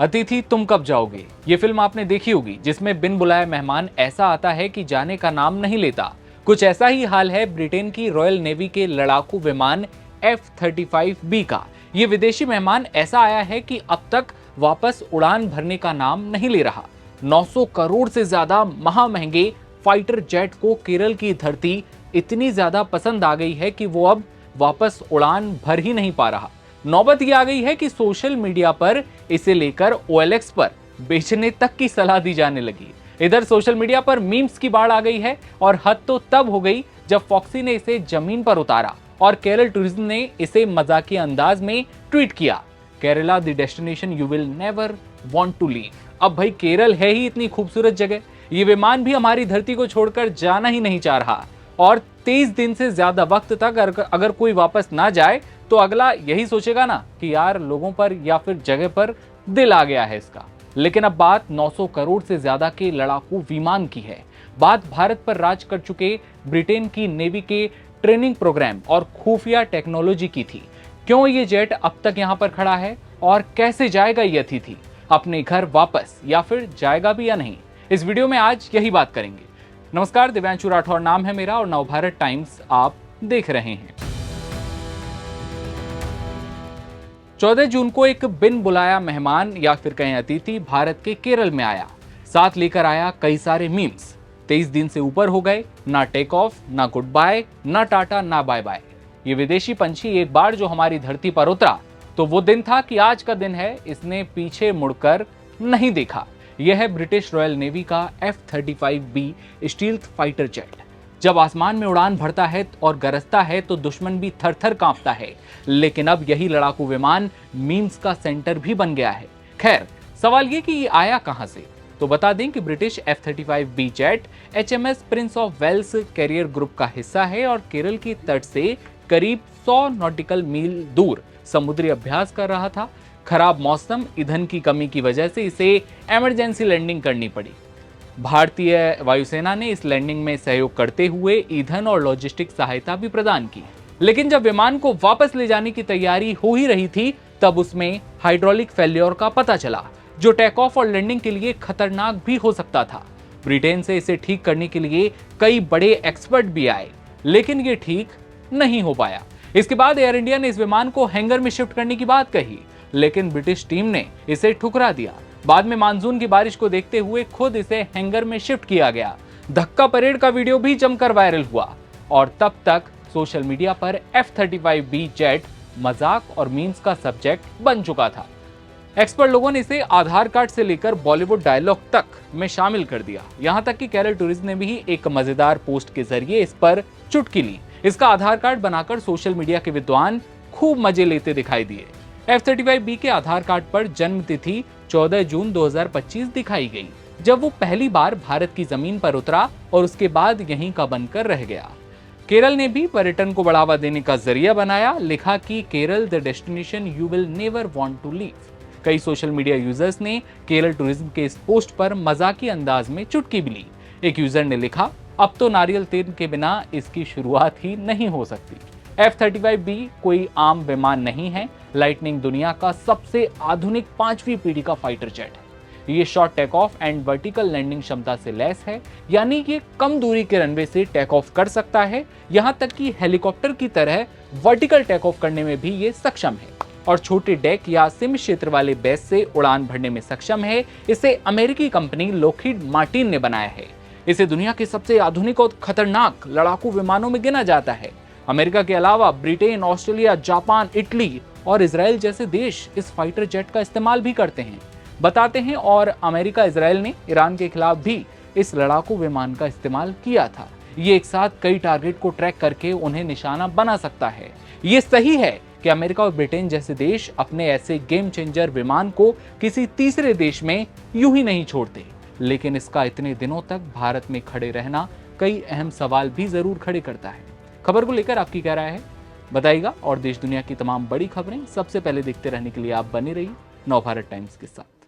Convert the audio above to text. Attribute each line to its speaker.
Speaker 1: अतिथि तुम कब जाओगे, ये फिल्म आपने देखी होगी, जिसमें बिन बुलाए मेहमान ऐसा आता है कि जाने का नाम नहीं लेता। कुछ ऐसा ही हाल है ब्रिटेन की रॉयल नेवी के लड़ाकू विमान F-35B का। ये विदेशी मेहमान ऐसा आया है कि अब तक वापस उड़ान भरने का नाम नहीं ले रहा। 900 करोड़ से ज्यादा महंगे फाइटर जेट को केरल की धरती इतनी ज्यादा पसंद आ गई है कि वो अब वापस उड़ान भर ही नहीं पा रहा। नौबत ये आ गई है कि सोशल मीडिया पर इसे लेकर OLX पर बेचने तक की सलाह दी जाने लगी। इधर सोशल मीडिया पर मीम्स की बाढ़ आ गई है और हद तो तब हो गई जब फॉक्सी ने इसे जमीन पर उतारा और केरल टूरिज्म ने इसे मजाकिया अंदाज में ट्वीट किया, Kerala the destination you will never want to leave. अब भाई केरल है ही इतनी खूबसूरत जगह, ये विमान भी हमारी धरती को छोड़कर जाना ही नहीं चाह रहा और 23 दिन से ज्यादा वक्त तक अगर कोई वापस ना जाए तो अगला यही सोचेगा ना कि यार लोगों पर या फिर जगह पर दिल आ गया है इसका। लेकिन अब बात 900 करोड़ से ज्यादा के लड़ाकू विमान की है। बात भारत पर राज कर चुके ब्रिटेन की नेवी के ट्रेनिंग प्रोग्राम और खुफिया टेक्नोलॉजी की थी। क्यों ये जेट अब तक यहाँ पर खड़ा है और कैसे जाएगा ये अतिथि अपने घर वापस, या फिर जाएगा भी या नहीं, इस वीडियो में आज यही बात करेंगे। नमस्कार, दिव्यांशु राठौर नाम है मेरा और नवभारत टाइम्स आप देख रहे हैं। 14 जून को एक बिन बुलाया मेहमान या फिर कहें अतिथि भारत के केरल में आया। साथ लेकर आया कई सारे मीम्स। 23 दिन से ऊपर हो गए, ना टेक ऑफ, ना गुड बाय, ना टाटा, ना बाय बाय। ये विदेशी पंछी एक बार जो हमारी धरती पर उतरा तो वो दिन था कि आज का दिन है, इसने पीछे मुड़कर नहीं देखा। यह है ब्रिटिश रॉयल नेवी का F-35B स्टील्थ फाइटर जेट। जब आसमान में उड़ान भरता है और गरजता है तो दुश्मन भी थर थर कांपता है। लेकिन अब यही लड़ाकू विमान मीम्स का सेंटर भी बन गया है। खैर, सवाल ये कि ये आया कहां से, तो बता दें कि British F-35B jet HMS Prince of Wales carrier group का हिस्सा है और केरल की तट से करीब 100 नॉटिकल मील दूर समुद्री अभ्यास कर रहा था। खराब मौसम, ईंधन की कमी की वजह से इसे इमरजेंसी लैंडिंग करनी पड़ी। भारतीय वायुसेना ने इस लैंडिंग में सहयोग करते हुए ईंधन और लॉजिस्टिक सहायता भी प्रदान की। लेकिन जब विमान को वापस ले जाने की तैयारी हो ही रही थी तब उसमें हाइड्रोलिक फेल्योर का पता चला, जो टेक ऑफ और लैंडिंग के लिए खतरनाक भी हो सकता था। ब्रिटेन से इसे ठीक करने के लिए कई बड़े एक्सपर्ट भी आए, लेकिन ये ठीक नहीं हो पाया। इसके बाद एयर इंडिया ने इस विमान को हैंगर में शिफ्ट करने की बात कही, लेकिन ब्रिटिश टीम ने इसे ठुकरा दिया। बाद में मानसून की बारिश को देखते हुए खुद इसे हैंगर में शिफ्ट किया गया। धक्का परेड का वीडियो भी जमकर वायरल हुआ और तब तक सोशल मीडिया पर F-35B जेट मजाक और मीम्स का सब्जेक्ट बन चुका था। एक्सपर्ट लोगों ने इसे आधार कार्ड से लेकर बॉलीवुड डायलॉग तक में शामिल कर दिया। यहां तक कि केरल टूरिज्म ने भी एक मजेदार पोस्ट के जरिए इस पर चुटकी ली। इसका आधार कार्ड बनाकर सोशल मीडिया के विद्वान खूब मजे लेते दिखाई दिए। F-35B के आधार कार्ड पर जन्म तिथि 14 जून 2025 दिखाई गई, जब वो पहली बार भारत की जमीन पर उतरा और उसके बाद यहीं का बनकर रह गया। केरल ने भी पर्यटन को बढ़ावा देने का जरिया बनाया, लिखा कि Kerala the destination you will never want to leave. कई सोशल मीडिया यूजर्स ने केरल टूरिज्म के इस पोस्ट पर मजाकी अंदाज में चुटकी भी ली। एक यूजर ने लिखा, अब तो नारियल तेल के बिना इसकी शुरुआत ही नहीं हो सकती। F-35B कोई आम विमान नहीं है, लाइटनिंग दुनिया का सबसे आधुनिक 5वीं पीढ़ी का फाइटर जेट है। ये short take off and vertical landing क्षमता से लैस है, यानी कि कम दूरी के रनवे से टेक ऑफ कर सकता है। यहाँ तक कि हेलीकॉप्टर की तरह वर्टिकल टेक ऑफ करने में भी ये सक्षम है और छोटे डेक या सीमित क्षेत्र वाले बेस से उड़ान भरने में सक्षम है। इसे अमेरिकी कंपनी लॉकहीड मार्टिन ने बनाया है। इसे दुनिया के सबसे आधुनिक और खतरनाक लड़ाकू विमानों में गिना जाता है। अमेरिका के अलावा ब्रिटेन, ऑस्ट्रेलिया, जापान, इटली और इजराइल जैसे देश इस फाइटर जेट का इस्तेमाल भी करते हैं, बताते हैं। और अमेरिका, इजराइल ने ईरान के खिलाफ भी इस लड़ाकू विमान का इस्तेमाल किया था। ये एक साथ कई टारगेट को ट्रैक करके उन्हें निशाना बना सकता है। ये सही है कि अमेरिका और ब्रिटेन जैसे देश अपने ऐसे गेम चेंजर विमान को किसी तीसरे देश में यूं ही नहीं छोड़ते, लेकिन इसका इतने दिनों तक भारत में खड़े रहना कई अहम सवाल भी जरूर खड़े करता है। खबर को लेकर आपकी क्या राय है, बताइएगा। और देश दुनिया की तमाम बड़ी खबरें सबसे पहले देखते रहने के लिए आप बने रहिए नवभारत टाइम्स के साथ।